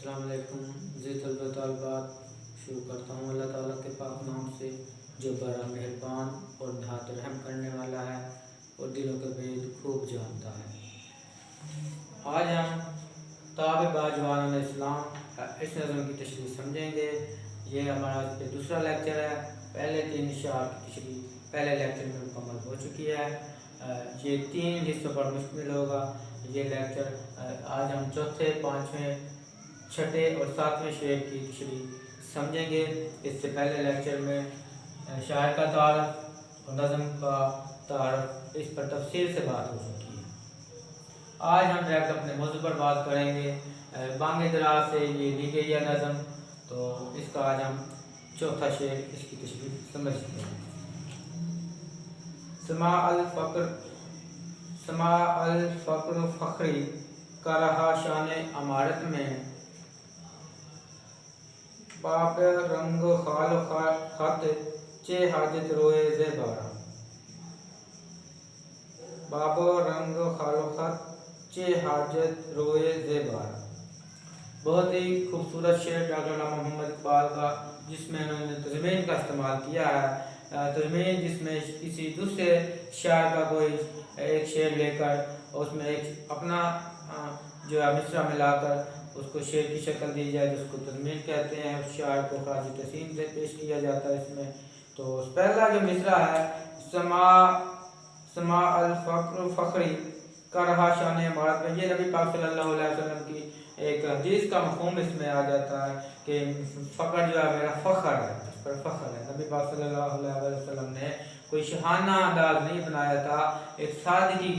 अस्सलाम वालेकुम जी तलबात शुरू करता हूँ अल्लाह ताला के पाक नाम से जो बड़ा मेहरबान और नहायत रहम करने वाला है और दिलों के भेद खूब जानता है। आज हम ताब बाजवान इस्लाम इस नज़म की तशरीह समझेंगे। ये हमारा आज पे दूसरा लेक्चर है। पहले 3 इशार की तशरीह पहले लेक्चर में मुकम्मल हो चुकी है। ये 3 हिस्सों पर मुश्तमिल होगा ये लेक्चर। आज हम चौथे, पाँचवें, छठे और सातवें शेर की तशरीह समझेंगे। इससे पहले लेक्चर में शायर का तारुफ और नज़म का तारुफ इस पर तफसील से बात हो चुकी है। आज हम डायरेक्ट अपने मौजू पर बात करेंगे। बांगे दराज से ये ली गई है नज़म, तो इसका आज हम चौथा शेर इसकी तशरीह समझते हैं। समा अल फ़क्र फ़ख्री का रहा शान अमारत में, बाप रंग खाल खत चे हाजत रोए जे बारा। बाप रंग खाल खत चे हाजत रोए जे बारा। बहुत ही खूबसूरत शेर डॉक्टर मोहम्मद इकबाल का, जिसमें उन्होंने तज़मीन का इस्तेमाल किया है। तज़मीन जिसमें किसी दूसरे शायर का कोई एक शेर लेकर उसमें एक अपना जो है मिसरा मिलाकर उसको शेर की शक्ल दी जाए तो उसको तज़मीन कहते हैं। उस शायर को खाजी तसीम से पेश किया जाता है इसमें। तो पहला जो मिसरा है, समा अल फ़क्र फ़ख्री का रहा शान इमारत में, ये नबी पाक सल्लल्लाहु अलैहि वसल्लम की एक हदीस का मफ़हूम इसमें आ जाता है कि फ़ख्र जो है मेरा फ़ख्र है, इस पर फ़ख्र है। नबी पाक सल्लल्लाहु अलैहि वसल्लम ने कोई शहाना अंदाज नहीं बनाया था, एक सादगी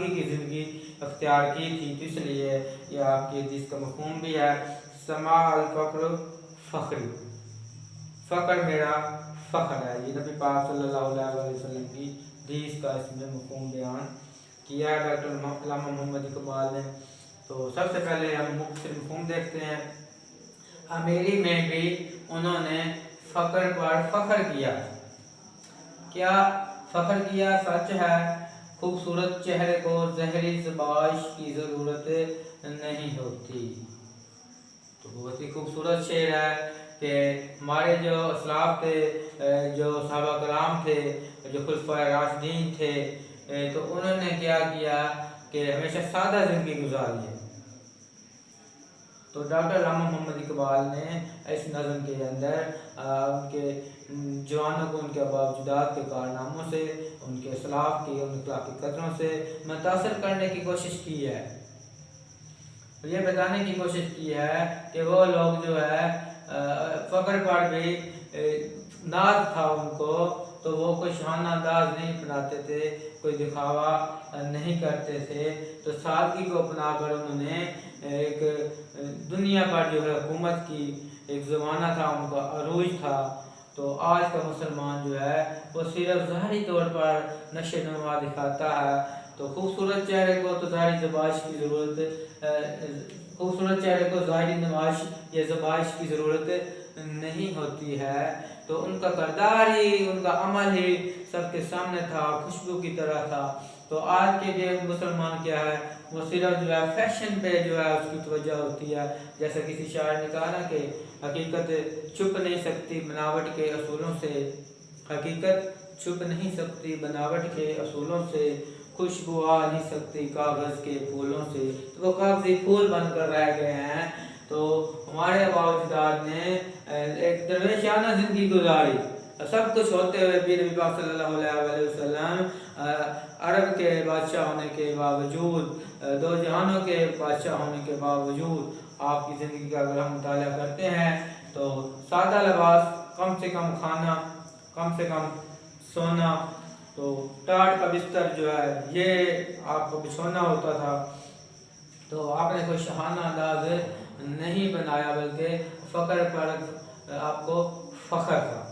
की ज़िंदगी अख्तियार की थी। तो इसलिए यह आपकी हदीस का मफ़हूम भी है। समा अल फ़क्र फ़ख्री, फ़ख्र मेरा फ़ख्र है। ये नबी पाक सल्लल्लाहु अलैहि वसल्लम की हदीस का इसमें मफ़हूम बयान किया है डॉक्टर मोहम्मद इकबाल ने। तो सबसे पहले हम मुख्तसर मफ़हूम देखते हैं। अमीरी में भी उन्होंने फ़ख्र पर फ़ख्र किया। क्या फ़ख्र किया? सच है खूबसूरत चेहरे को जहरी ज़बाइश की ज़रूरत नहीं होती। तो बहुत ही खूबसूरत शेर है कि हमारे जो असलाफ थे, जो सहाबा कराम थे, जो खुलफाए राशिदीन थे, तो उन्होंने क्या किया कि हमेशा सादा ज़िंदगी गुजारी है। तो डॉक्टर मोहम्मद इकबाल ने इस नज़म के अंदर उनके जवानों को उनके बावजूदात के कारनामों से, उनके असलाफ की, उनकी कदरों से मुतासर करने की कोशिश की है। ये बताने की कोशिश की है कि वो लोग जो है फ़ख्र पर भी नाज था उनको, तो वो कोई शाना अंदाज नहीं अपनाते थे, कोई दिखावा नहीं करते थे। तो सादगी को अपनाकर उन्होंने एक दुनिया पर जो है हुकूमत की एक ज़माना था, उनका अरूज था। तो आज का मुसलमान जो है वो सिर्फ ज़ाहिरी तौर पर नशे नुमा दिखाता है। तो खूबसूरत चेहरे को तो ज़ाहिरी ज़बाइश की ज़रूरत, खूबसूरत चेहरे को ज़ाहिरी नुमाइश या ज़बाइश की ज़रूरत नहीं होती है। तो उनका किरदार ही, उनका अमल ही सबके सामने था, खुशबू की तरह था। तो आज के जो मुसलमान क्या है, वो सिर्फ जो है फैशन पे जो है उसकी तवज्जो होती है। जैसे किसी शायर ने कहा ना कि हकीकत छुप नहीं सकती बनावट के असूलों से, हकीकत छुप नहीं सकती बनावट के असूलों से, खुशबू आ नहीं सकती कागज़ के फूलों से। तो वो कागज़ी फूल बनकर रह गए हैं। तो हमारे बावजूदात ने एक दरवेशाना ज़िंदगी गुजारी, सब कुछ होते हुए भी नबी पाक सल्लल्लाहु अलैहि वसल्लम अरब के बादशाह होने के बावजूद, दो जहानों के बादशाह होने के बावजूद आपकी ज़िंदगी का अगर हम मुताला करते हैं तो सादा लिबास, कम से कम खाना, कम से कम सोना, तो टाट का बिस्तर जो है ये आपको बिछोना होता था। तो आपने कोई शहाना अंदाज नहीं बनाया, बल्कि फ़ख्र पर आपको फ़ख्र था।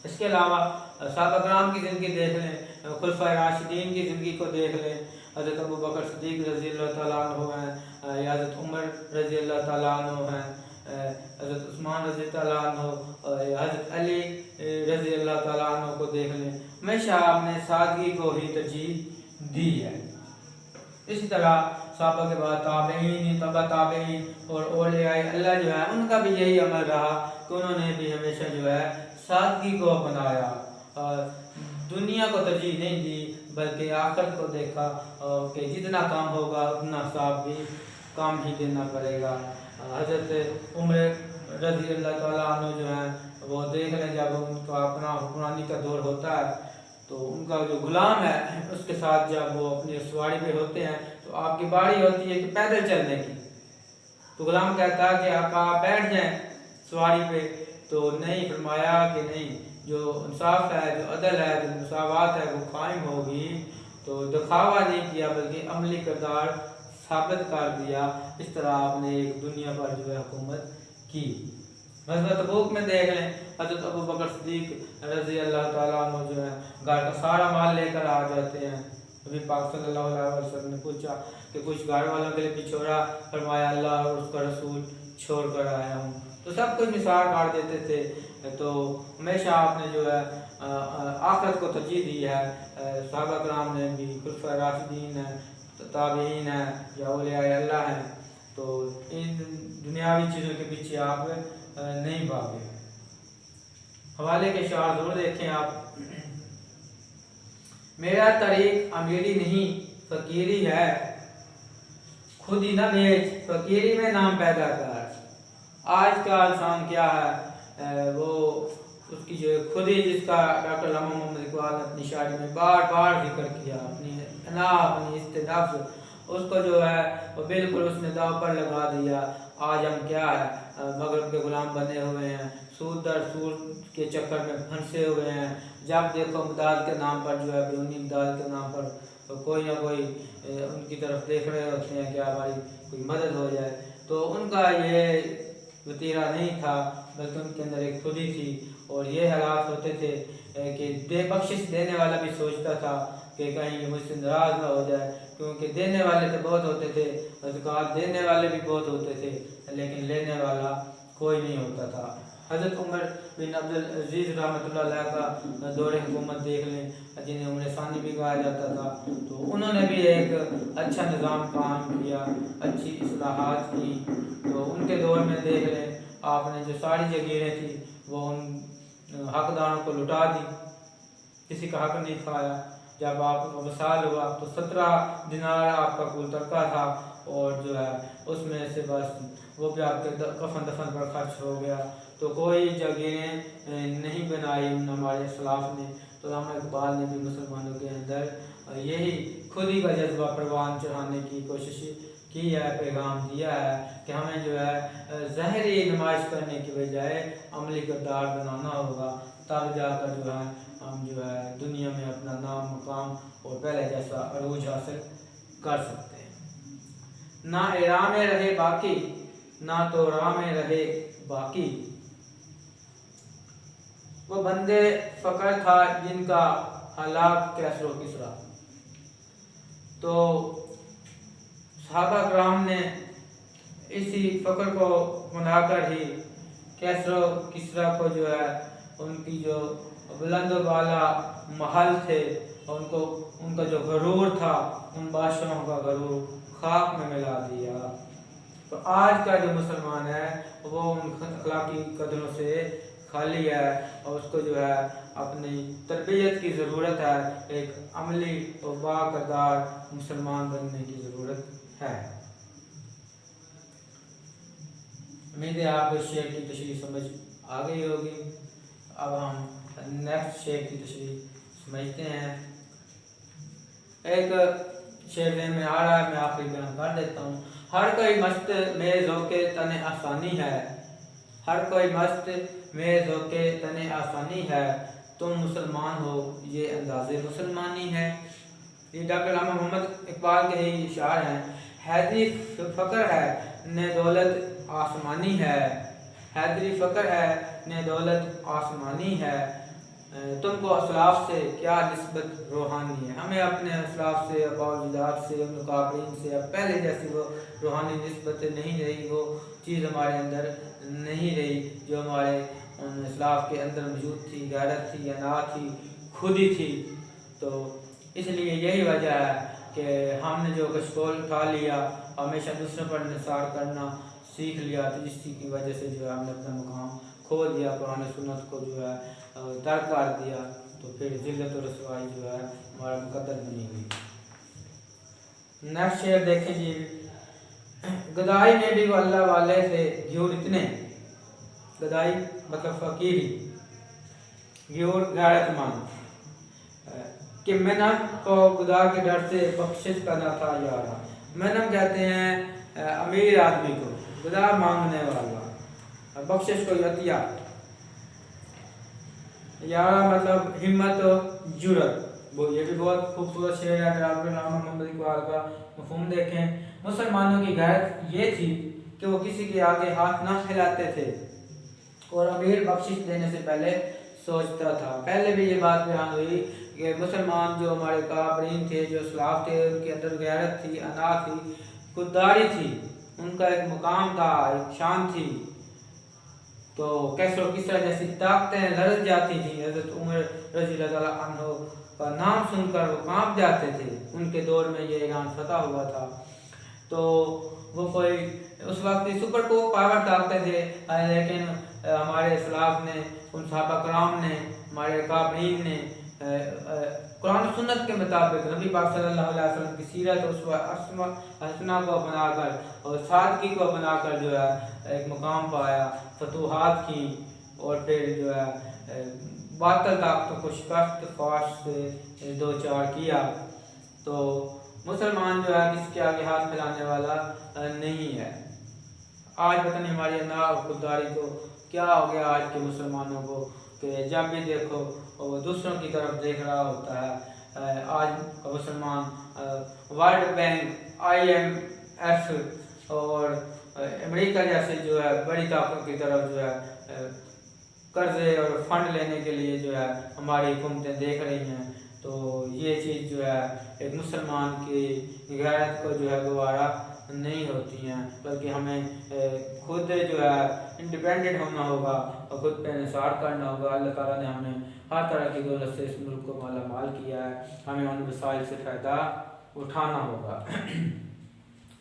इसके अलावा सहाबा कराम की ज़िंदगी देख लें, खुलफाए राशिदीन की ज़िंदगी को देख लें। हज़रत अबू बकर सिद्दीक़ रज़ी अल्लाह तआला अन्हु हैं, या हज़रत उमर रज़ी अल्लाह तआला अन्हु हैं, हज़रत उस्मान रज़ी तआला अन्हु, हज़रत अली रज़ी अल्लाह तआला अन्हु को देख लें। हमेशा आपने सादगी को ही तरजीह दी है। इसी तरह सहाबा के बाद ताबईन, तबा ताबईन और औलियाए अल्लाह जो है उनका भी यही अमल रहा कि उन्होंने भी हमेशा जो है सादगी को अपनाया और दुनिया को तरजीह नहीं दी, बल्कि आखिरत को देखा और कि जितना काम होगा उतना हिसाब भी काम ही देना पड़ेगा। हज़रत उमर रज़ी अल्लाह ताला अन्हु जो है वो देख लें, जब उनका अपना हुक्मरानी का दौर होता है तो उनका जो गुलाम है उसके साथ जब वो अपनी सवारी पे होते हैं तो आपकी बारी होती है कि पैदल चलने की, तो गुलाम कहता है कि आका बैठ जाएं सवारी पे, तो नहीं, फरमाया कि नहीं, जो इंसाफ है, जो अदल है, जो मुसावात है वो कायम होगी। तो दिखावा नहीं किया बल्कि अमली किरदार साबित कर दिया। इस तरह आपने एक दुनिया पर जो है हुकूमत की। ग़ज़वा तबूक में देख लें, हज़रत अबू बकर सिद्दीक़ रज़ी अल्लाह ताला अन्हु जो है घर का सारा माल लेकर आ जाते हैं। नबी पाक सल्लल्लाहु अलैहि वसल्लम ने पूछा कि कुछ घर वालों के लिए भी छोड़ा, फरमाया अल्लाह और उसका रसूल छोड़ कर आया हूँ। तो सब कुछ निसार काट देते थे। तो हमेशा आपने जो है आखिरत को तरजीह दी है। सहाबा कराम ने भी, खुलफा राशिदीन है, ताबईन है या औलियाए अल्लाह हैं, तो इन दुनियावी चीज़ों के पीछे आप नहीं भागे। हवाले के शार जरूर देखें आप। मेरा तरीक अमीरी नहीं फ़कीरी है, खुद ही न भेज फ़कीरी में नाम पैदा कर। आज का इंसान क्या है, वो उसकी जो खुद ही, जिसका डॉक्टर अल्लामा मोहम्मद इकबाल ने अपनी शायरी में बार बार जिक्र किया, अपनी अना, अपनी इस्तेनफ़्स, उसको जो है वो बिल्कुल उसने दाव पर लगा दिया। आज हम क्या है, मगरब के गुलाम बने हुए हैं, सूद दर सूद के चक्कर में फंसे हुए हैं। जब देखो इमदाद के नाम पर जो है, बेरूनी इमदाद के नाम पर तो कोई ना कोई उनकी तरफ देख रहे होते हैं कि हमारी कोई मदद हो जाए। तो उनका ये वतीरा नहीं था, बल्कि उनके अंदर एक खुदी थी। और ये हालात होते थे कि बख्शिश देने वाला भी सोचता था कि कहीं ये मुझसे नाराज़ ना हो जाए, क्योंकि देने वाले तो बहुत होते थे, ज़कात देने वाले भी बहुत होते थे, लेकिन लेने वाला कोई नहीं होता था। हज़रत उमर बिन अब्दुल अज़ीज़ रहमतुल्लाह अलैह का दौरे हुकूमत देख लें, जिन्हें उमर सानी भी कहा जाता था। तो उन्होंने भी एक अच्छा निज़ाम कायम किया, अच्छी इस्लाहात की। तो उनके दौर में देख लें, आपने जो सारी जगीरें थी वो उन हकदारों को लुटा दी, किसी का हक नहीं खाया। जब आपका वसाल हुआ तो 17 दिनार आपका कुल तबका था, और जो है उसमें से बस वो भी आपके कफन दफन पर खर्च हो गया। तो कोई जगह नहीं बनाई हमारे इस्लाफ ने। तो अल्लामा इकबाल ने भी मुसलमानों के अंदर यही खुदी का जज्बा परवान चढ़ाने की कोशिश की है, पैगाम दिया है कि हमें जो है ज़ाहिरी नुमाइश करने की बजाय अमली किरदार बनाना होगा, तब जाकर जो है हम जो है दुनिया में अपना नाम मुकाम और पहले जैसा अरूज हासिल कर सकते हैं। ना इराम में रहे बाकी, ना तो राह में रहे बाकी। वो बंदे फ़कर था जिनका हलाक कैसरो किसरा। तो सहाबा कराम ने इसी फ़कर को बनाकर ही कैसरो किसरा को जो है उनकी जो बुलंद वाला महल थे, उनको उनका जो गरूर था, उन बादशाहों का गरूर खाक में मिला दिया। तो आज का जो मुसलमान है वो उन अखलाकी कदरों से खाली है, और उसको जो है अपनी तरबियत की ज़रूरत है, एक अमली और बाक़िरदार मुसलमान बनने की ज़रूरत है। उम्मीद है आपको शेख की तशरीह समझ आ गई होगी। अब हम नेक्स्ट शेख की तशरीह समझते हैं। एक शेर में आ रहा है, मैं आखिरी बयान कर देता हूँ। हर कोई मस्त में ज़ौक़े तने आसानी है, हर कोई मस्त में ज़ौक़े तने आसानी है, तुम मुसलमान हो ये अंदाज़े मुसलमानी है। ये डॉक्टर अल्लामा मोहम्मद इकबाल के ही इशार हैं। हैदरी फ़क्र है ने दौलत आसमानी है, हैदरी फ़क्र है ने दौलत आसमानी है, तुमको असलाफ से क्या निस्बत रूहानी है। हमें अपने असलाफ से, अबाउजात से, मुकाबरीन से अब पहले जैसी वो रूहानी निस्बत नहीं रही, वो चीज़ हमारे अंदर नहीं रही जो हमारे उन असलाफ के अंदर मौजूद थी। गैरत थी, अना थी, खुदी थी। तो इसलिए यही वजह है कि हमने जो कशकोल उठा लिया, हमेशा दूसरों पर निसार करना सीख लिया, तो जिसकी की वजह से जो है हमने अपना मुकाम खो दिया, कुरान सुन्नत को जो है तर्क कर दिया, तो फिर जिल्लत और रसवाई जो है हमारा मुकद्दर बनी हुई। नेक्स्ट शेर देखें जी, गदाई में भी वो अल्लाह वाले थे घ्यूर इतने, गदाई मतलब फकीरी, घ्यूर गैरतमंद कि मिन्नत को खुदा के डर से बख्शिश करना था यारा। मिन्नत कहते हैं अमीर आदमी को, खुदा मांगने वाला, बख्शिश को यतिया, यारा मतलब हिम्मत और जुरत। वो ये भी बहुत खूबसूरत शेर है। अगर आप मोहम्मद इकबाल का मफ़हूम देखें, मुसलमानों की गैरत ये थी कि वो किसी के आगे हाथ ना फैलाते थे और अमीर बख्शिश देने से पहले सोचता था। पहले भी ये बात बयान हुई कि मुसलमान जो हमारे काबरीन थे, जो सलाफ थे, उनके अंदर गैरत थी, अना थी, खुददारी थी, उनका एक मुकाम था, एक शान थी। तो कैसर किसरा जैसी ताकतें लरज़ जाती थी। हज़रत उमर रज़ी अल्लाह अन्हु का नाम सुनकर वो कांप जाते थे। उनके दौर में ये ईरान फतह हुआ था, तो वो कोई उस वक्त सुपर को पावर ताकते थे, लेकिन हमारे इस्लाफ ने, उन सहाबा कराम ने, हमारे काबरीन ने कुरान सुन्नत के मुताबिक नबी पाक सल्लल्लाहु अलैहि वसल्लम की सीरत हसना को अपनाकर और सादगी को अपनाकर जो है एक मुकाम पाया, फतूहात की, और फिर जो है बातल ताकतों को शिकस्त फाश से दो चार किया। तो मुसलमान जो है किसी के आगे हाथ फैलाने वाला नहीं है। आज पता नहीं हमारी अना और खुददारी को क्या हो गया आज के मुसलमानों को, कि जब भी देखो वो दूसरों की तरफ देख रहा होता है। आज का मुसलमान वर्ल्ड बैंक, IMF और अमेरिका जैसे जो है बड़ी ताकतों की तरफ जो है कर्जे और फंड लेने के लिए जो है हमारी हुकूमतें देख रही हैं। तो ये चीज़ जो है एक मुसलमान की गैरत को जो है गवारा नहीं होती हैं, बल्कि हमें खुद जो है इंडिपेंडेंट होना होगा और खुद पे निसार करना होगा। अल्लाह ताला ने हमें हर तरह की दौलत से इस मुल्क को माला माल किया है, हमें उन वसाइल से फ़ायदा उठाना होगा।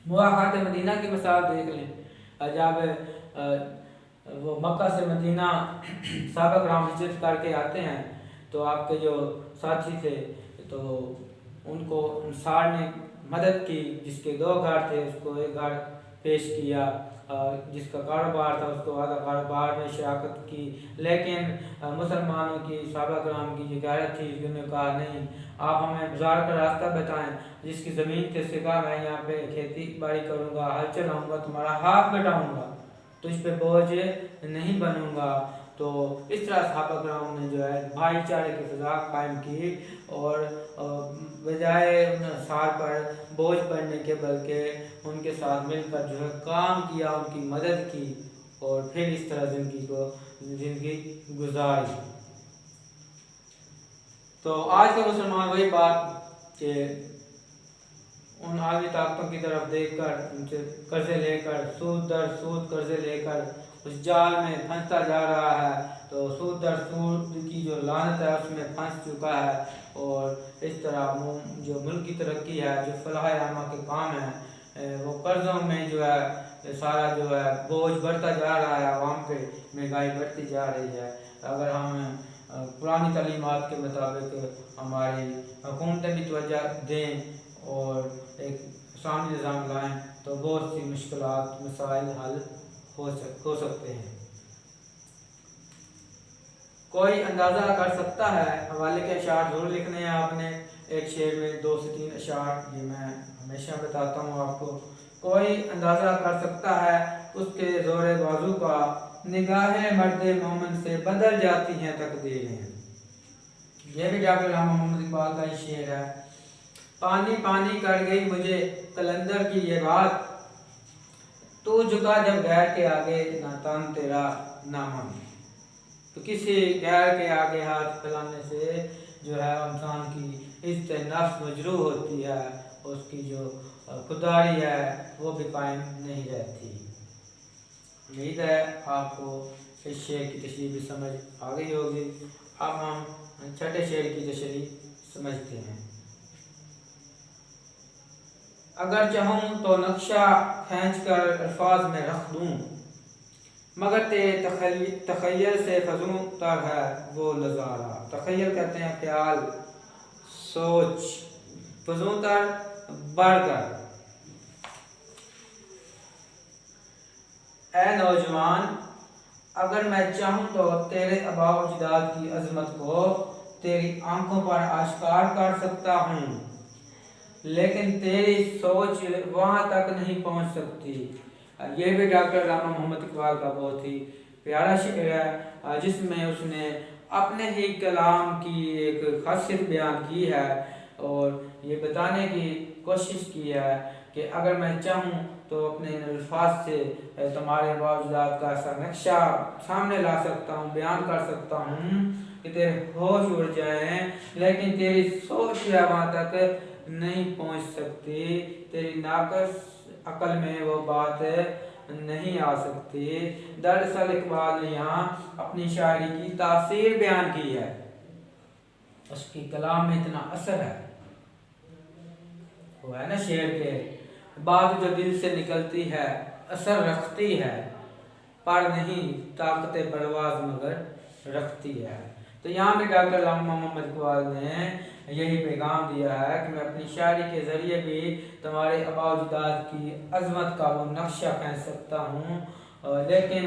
मुआहद मदीना की मिसाल देख लें। जब वो मक्का से मदीना सहाबा कराम हिजरत करके आते हैं, तो आपके जो साथी थे तो उनको अंसार ने मदद की। जिसके 2 घर थे उसको एक घर पेश किया, जिसका कारोबार था उसको आधा कारोबार में शराकत की। लेकिन मुसलमानों की, सहाबा कराम की जो गैरत थी, उन्होंने कहा नहीं, आप हमें बाजार का रास्ता बताएं। जिसकी ज़मीन थी उससे कहा मैं यहाँ पे खेती बाड़ी करूँगा, हल चलाऊँगा, तुम्हारा हाथ बटाऊँगा, तुझ पे बोझ नहीं बनूँगा। तो इस तरह सहाबा कराम ने जो है भाईचारे की फ़िज़ा कायम की और बजाय अंसार पर बोझ पड़ने के बल्कि उनके साथ मिलकर जो है काम किया, उनकी मदद की और फिर इस तरह ज़िंदगी गुजारी। तो आज का मुसलमान वही बात कि उन आलमी ताकतों की तरफ देखकर, उनसे कर्जे लेकर, सूद दर सूद कर्जे लेकर उस जाल में फंसता जा रहा है। तो सूद दर सूद की जो लानत है उसमें फंस चुका है और इस तरह जो मुल्क की तरक्की है, जो फलाह आमा के काम है, वो कर्ज़ों में जो है सारा जो है बोझ बढ़ता जा रहा है, आवाम पे महंगाई बढ़ती जा रही है। अगर हम पुरानी तालीमात के मुताबिक हमारी हुकूमतें भी तवज्जो दें और एक सामने निज़ाम लाएँ, तो बहुत सी मुश्किलात मसाइल हल हो सकते हैं। कोई अंदाज़ा कर सकता है, हवाले के अशार ज़रूर लिखने हैं आपने, एक शेर में 2 से 3 अशार, ये मैं हमेशा बताता हूँ आपको। कोई अंदाज़ा कर सकता है उसके ज़ोरे बाजू का, निगाहें मर्दे मोमिन से बदल जाती हैं तकदीरें। ये भी डॉक्टर मोहम्मद इकबाल का ही शेर है। पानी पानी कर गई मुझे कलंदर की ये बात, तू झुका जब गैर के आगे ना तन तेरा ना मन। तो किसी गैर के आगे हाथ फैलाने से जो है इंसान की इज्जत नफ्स मजरूह होती है, उसकी जो खुदारी है वो भी कायम नहीं रहती। उम्मीद है आपको इस शेर की तशरीह भी समझ आ गई होगी। अब हम छठे शेर की तशरीह समझते हैं। अगर चाहूँ तो नक्शा खींच कर अल्फाज में रख दूँ, मगर तेरे तखय्युल से फजूं तर है वो नज़ारा। तखय्युल कहते हैं ख्याल, सोच, फजूं तर बढ़कर। ए नौजवान, अगर मैं चाहूँ तो तेरे आबा व अजदाद की अजमत को तेरी आंखों पर आश्कार कर सकता हूँ, लेकिन तेरी सोच वहाँ तक नहीं पहुँच सकती। ये भी डॉक्टर रामा मोहम्मद इकबाल का बहुत ही प्यारा शेर है, जिसमें उसने अपने ही कलाम की एक खासियत बयान की है और ये बताने की कोशिश की है कि अगर मैं चाहूँ तो अपने इन अल्फाज से तुम्हारे बावजूद का ऐसा नक्शा सामने ला सकता हूँ, बयान कर सकता हूँ कि तेरे होश उड़ जाएं, लेकिन तेरी सोच या वहाँ तक नहीं पहुँच सकती, तेरी नाकस अकल में वो बात नहीं आ सकती। दरअसल इकबाल ने यहाँ अपनी शायरी की तासीर बयान की है, उसकी कलाम में इतना असर है। वो है ना शेर के, बात जो दिल से निकलती है असर रखती है, पर नहीं ताकत परवाज मगर रखती है। तो यहाँ भी डॉक्टर रामा मोहम्मद इकबाल ने यही पैगाम दिया है कि मैं अपनी शायरी के ज़रिए भी तुम्हारे आबा व अजदाद की अजमत का वो नक्शा खींच सकता हूँ, लेकिन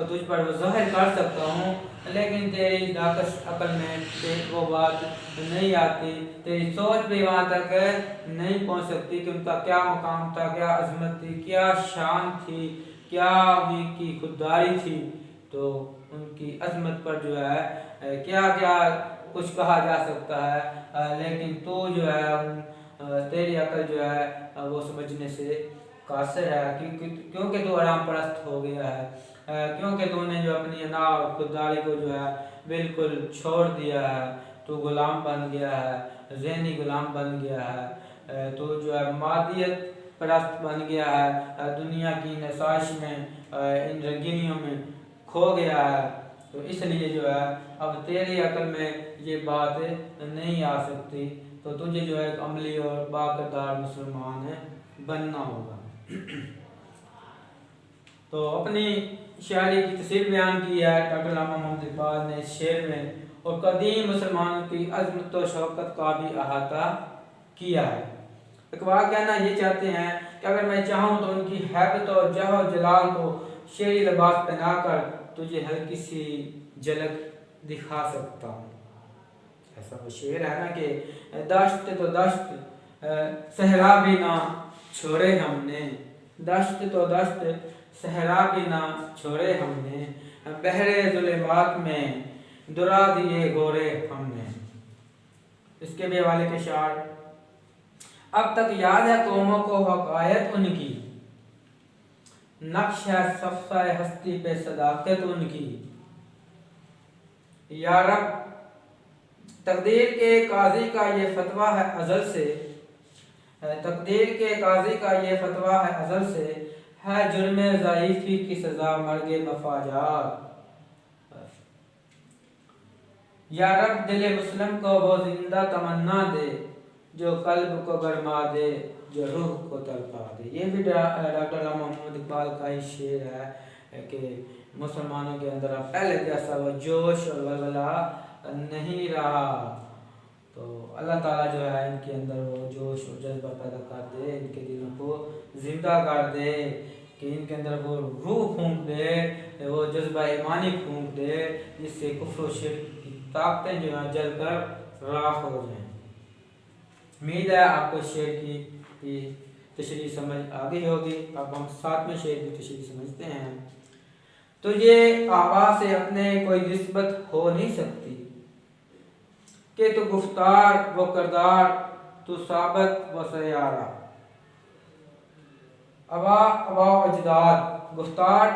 तुझ पर वो ज़ाहिर कर सकता हूँ, लेकिन तेरी नाकस अकल में वो बात नहीं आती, तेरी सोच भी वहाँ तक नहीं पहुँच सकती कि उनका क्या मकाम था, क्या अजमत थी, क्या शान थी, क्या उनकी खुददारी थी। तो उनकी अजमत पर जो है क्या क्या कुछ कहा जा सकता है, लेकिन तो जो है तेरी अकल जो है वो समझने से कासिर है, क्योंकि तो आराम परस्त हो गया है, क्योंकि तूने जो अपनी अना और खुददारी को जो है बिल्कुल छोड़ दिया है, तो गुलाम बन गया है, ज़हनी गुलाम बन गया है, तो जो है मादियत परस्त बन गया है, दुनिया की नसाइश में इन रंगीनियों में खो गया है। तो इसलिए जो है अब तेरी अकल में ये बात नहीं आ सकती, तो तुझे जो है एक अमली और बाकिरदार मुसलमान बनना होगा। तो अपनी शायरी की तस्वीर बयान की है डॉक्टर रामा मोहम्मद इकबाल ने शेर में, और कदीम मुसलमानों की अज़्मत व शौकत का भी अहाता किया है। इकबाल कहना ये चाहते हैं कि अगर मैं चाहूँ तो उनकी हैबत और जह जलाल को शेरी लिबास पहनाकर तुझे हल्की सी झलक दिखा सकता हूँ। ऐसा वो शेर है ना कि दश्त तो दश्त सहरा भी ना छोड़े हमने, दश्त तो दश्त सहरा भी ना छोड़े हमने, बहरे जुल्मात में दुरा दिए गोरे हमने। इसके भी हवाले के शार, अब तक याद है कौमों को हकायत उनकी, नक्श है सफ़ा हस्ती पे सदाकत उनकी। या रब तकदीर के काजी का ये फतवा है अज़ल से, तकदीर के काजी का ये फतवा है अज़ल से, है जुर्म ज़ईफ़ी की सज़ा मर्गे मफाजात। या रब दिल मुस्लिम को वो जिंदा तमन्ना दे, जो कल्ब को गरमा दे, जो रूह को तड़पा दे। ये भी डॉक्टर रामा मोहम्मद इकबाल का ही शेर है कि मुसलमानों के अंदर अब पहले जैसा वो जोश और वलवला नहीं रहा, तो अल्लाह ताला जो है इनके अंदर वो जोश और जज्बा पैदा कर दे, इनके दिलों को जिंदा कर दे, कि इनके अंदर वो रूह फूंक दे, वो जज्बा ईमानी फूंक दे, जिससे कुफ्र और शिर्क की ताकतें जो हैं जलकर राख हो जाएं। उम्मीद है आपको शेर की तशरीह समझ आ गई होगी। अब हम साथ में शेर की तशरीह समझते हैं। तो ये आवाज़ से अपने कोई निस्बत हो नहीं सकती, कि तो गुफ्तार वो करदार तो साबत व सयारा। अबा अबा अजदाद गुफ्तार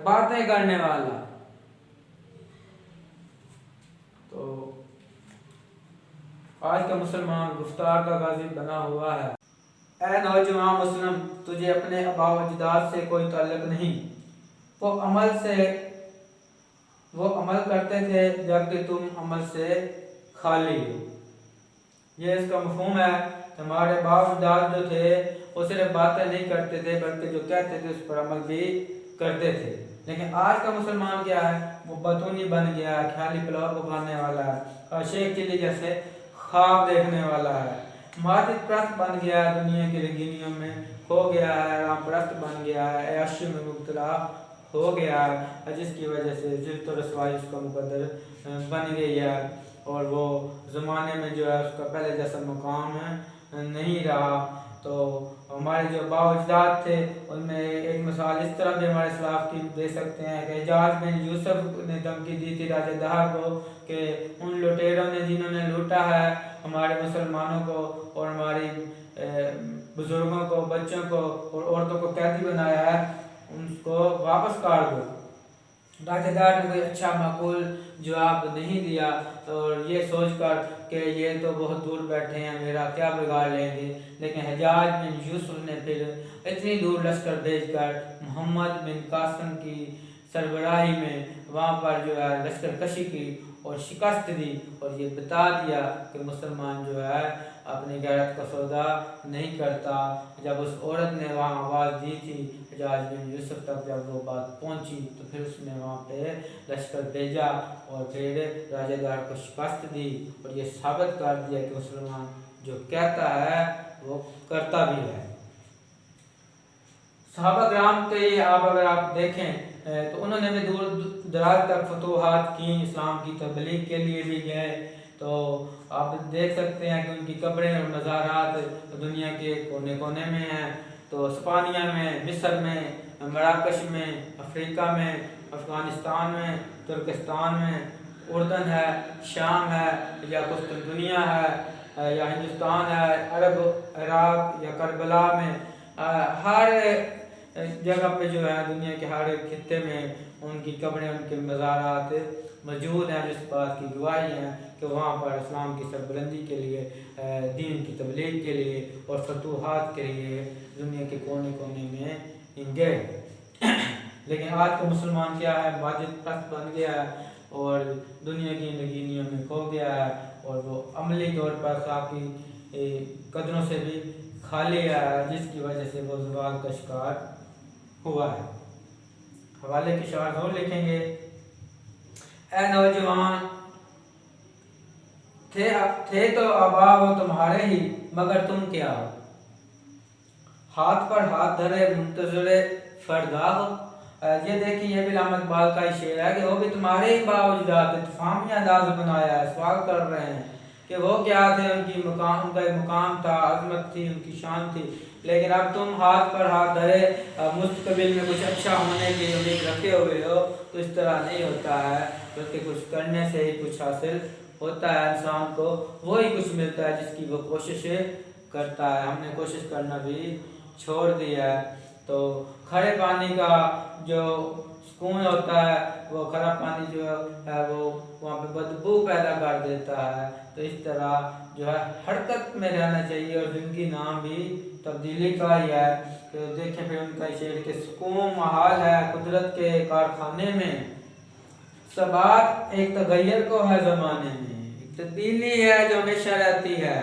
बातें करने वाला। तो आज का मुसलमान गुफ्तार का गाजी बना हुआ है। ऐ नौजवान मुस्लिम, तुझे अपने आबा व अजदाद से कोई ताल्लुक नहीं, वो अमल करते थे जबकि तुम अमल से खाली हो। ये इसका मफहूम है तो हमारे बाप दाद जो थे वो सिर्फ बातें नहीं करते थे बल्कि जो कहते थे उस पर अमल भी करते थे। लेकिन आज का मुसलमान क्या है, वो बतूनी बन गया है, ख्याली पुलाव पकाने वाला है और शेख चिल्ली जैसे ख्वाब देखने वाला है, मादिद प्रस्त बन गया है, दुनिया की रंगीनियों में खो गया है, राम प्रस्त बन गया है, ऐशों में मुब्तला हो गया है, जिसकी वजह से जिल्त और रसवाई उसका मुकद्दर बन गई है और वो ज़माने में जो है उसका पहले जैसा मुकाम नहीं रहा। तो हमारे जो बावजदाद थे उनमें एक मिसाल इस तरह भी हमारे इस्लाफ की दे सकते हैं कि एजाज बिन यूसुफ ने धमकी दी थी राजा दहार को कि उन लुटेरों ने जिन्होंने लूटा है हमारे मुसलमानों को और हमारी बुजुर्गों को, बच्चों को और औरतों को कैदी बनाया है, उनको वापस काट दो। राजेदार ने कोई अच्छा माकूल जवाब नहीं दिया और ये सोचकर कि ये तो बहुत दूर बैठे हैं, मेरा क्या बिगाड़ लेंगे। लेकिन हजाज बिन यूसुफ ने फिर इतनी दूर लश्कर भेजकर मोहम्मद बिन कासिम की सरबराही में वहाँ पर जो है लश्कर कशी की और शिकस्त दी और ये बता दिया कि मुसलमान जो है अपनी गैरत का सौदा नहीं करता। जब उस औरत ने वहाँ आवाज़ दी थी हजाज बिन यूसुफ तक, जब वो बात पहुँची तो फिर उसने वहाँ पे लश्कर भेजा और फिर राजेदार को शिकस्त दी और ये साबित कर दिया कि मुसलमान जो कहता है वो करता भी है। सहाबा किराम के आप अगर आप देखें तो उन्होंने भी दूर दराज तक फतूहात की, इस्लाम की तबलीग के लिए भी गए। तो आप देख सकते हैं कि उनकी कब्रें और मज़ारात दुनिया के कोने कोने में हैं। तो स्पानिया में, मिस्र में, मराकश में, अफ्रीका में, अफ़गानिस्तान में, तुर्किस्तान में, उर्दन है, शाम है या कुस्तुनतुनिया है या हिंदुस्तान है, अरब इराक या करबला में, हर जगह पे जो है दुनिया के हर एक खित्ते में उनकी कब्रें, उनके मज़ारात मौजूद हैं, जिस बात की गवाही है कि वहाँ पर इस्लाम की सरबुलंदी के लिए, दीन की तबलीग के लिए और फतूहात के लिए दुनिया के कोने कोने में गए। लेकिन आज का मुसलमान क्या है, वाजिद प्रस्त बन गया है और दुनिया की नगीनियों में खो गया है और वो अमली तौर पर काफ़ी कदरों से भी खाली है, जिसकी वजह से वो ज़वाल का शिकार हुआ है। हवाले के शार और लिखेंगे, ऐ नौजवान थे तो आबा हो तुम्हारे ही, मगर तुम क्या हो, हाथ पर हाथ धरे मुंतज़िरे फरदा हो। ये देखिए, ये भी अहमद इकबाल का ही शेर है कि वो भी तुम्हारे ही बावजूद इत्फामी अंदाज बनाया है, सवाल कर रहे हैं कि वो क्या थे, उनकी मुकाम, उनका एक मुकाम था, अजमत थी, उनकी शान थी, लेकिन अब तुम हाथ पर हाथ धरे मुस्तकबिल में कुछ अच्छा होने की उम्मीद रखे हुए हो। तो इस तरह नहीं होता है, बल्कि कुछ करने से ही कुछ हासिल होता है, इंसान को वही कुछ मिलता है जिसकी वो कोशिश करता है। हमने कोशिश करना भी छोड़ दिया है। तो खड़े पानी का जो सुकून होता है वो खरा पानी जो है वो वहाँ पे बदबू पैदा कर देता है। तो इस तरह जो है हरकत में रहना चाहिए और जिंदगी नाम भी तब्दीली का ही है। तो देखें फिर उनका शेर के सुकून महाल है कुदरत के कारखाने में, सबात एक तगैयर को है ज़माने में, तब्दीली है जो हमेशा रहती है।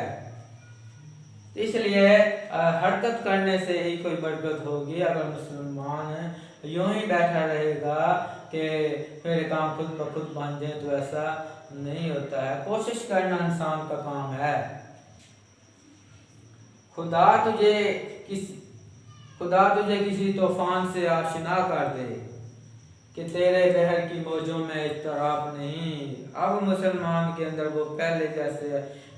इसलिए हरकत करने से ही कोई बरकत होगी। अगर मुसलमान यूं ही बैठा रहेगा कि मेरे काम खुद ब खुद बन जाए, तो ऐसा नहीं होता है। कोशिश करना इंसान का काम है। खुदा तुझे किसी तूफान से आशना कर दे कि तेरे बहर की मौजों में इत्तराब नहीं। अब मुसलमान के अंदर वो पहले जैसे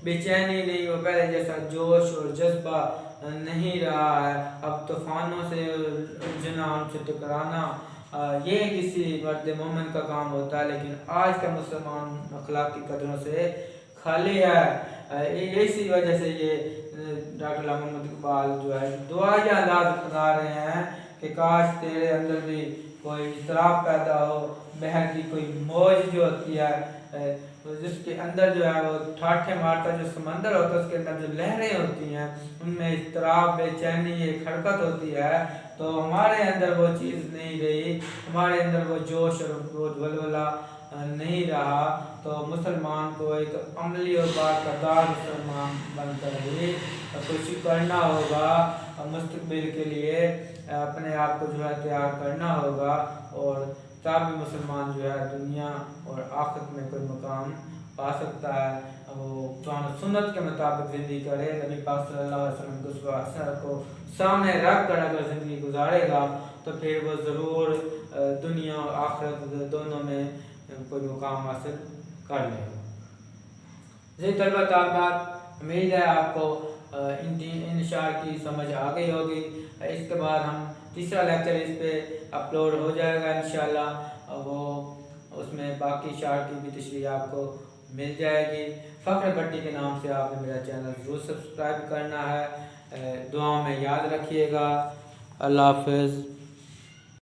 बेचैनी नहीं, वो पहले जैसा जोश और जज्बा नहीं रहा है। अब तूफानों से उलझना, उनसे टकराना ये किसी मर्द मोमिन का काम होता है, लेकिन आज का मुसलमान अखलाकी कदरों से खाली है। इसी वजह से ये डॉक्टर अहमद इकबाल जो है दुआ या अंदाज बना रहे हैं कि काश तेरे अंदर भी कोई इज़्तिराब पैदा हो, बहर की कोई मौज जो होती है जिसके अंदर जो है वो ठाठे मारता जो समंदर होता है, उसके अंदर जो लहरें होती हैं उनमें इज़्तिराब, बेचैनी, एक हरकत होती है। तो हमारे अंदर वो चीज़ नहीं रही, हमारे अंदर वो जोश और वो वलवला नहीं रहा तो मुसलमान को एक अमली और बाकरदार मुसलमान बनकर ही कुछ करना होगा, मुस्तकबिल के लिए अपने आप को जो है तैयार करना होगा, और तभी मुसलमान जो है दुनिया और आखिरत में कोई मुकाम पा सकता है। वो कुरान सुन्नत के मुताबिक ज़िंदगी करे, नबी पाक सल्लल्लाहु अलैहि वसल्लम के उस असर को सामने रख कर अगर ज़िंदगी गुजारेगा तो फिर वो ज़रूर दुनिया और आखिरत दोनों में कोई मुकाम हासिल कर लेगा। जी तलबा तालिबात, उम्मीद है आपको इन शार की समझ आ गई होगी। इसके बाद हम तीसरा लेक्चर इस पे अपलोड हो जाएगा इंशाल्लाह, वो उसमें बाकी शार की भी तशरीह आपको मिल जाएगी। फ़ख्र भट्टी के नाम से आपने मेरा चैनल ज़रूर सब्सक्राइब करना है। दुआओं में याद रखिएगा। अल्लाह हाफ़िज़।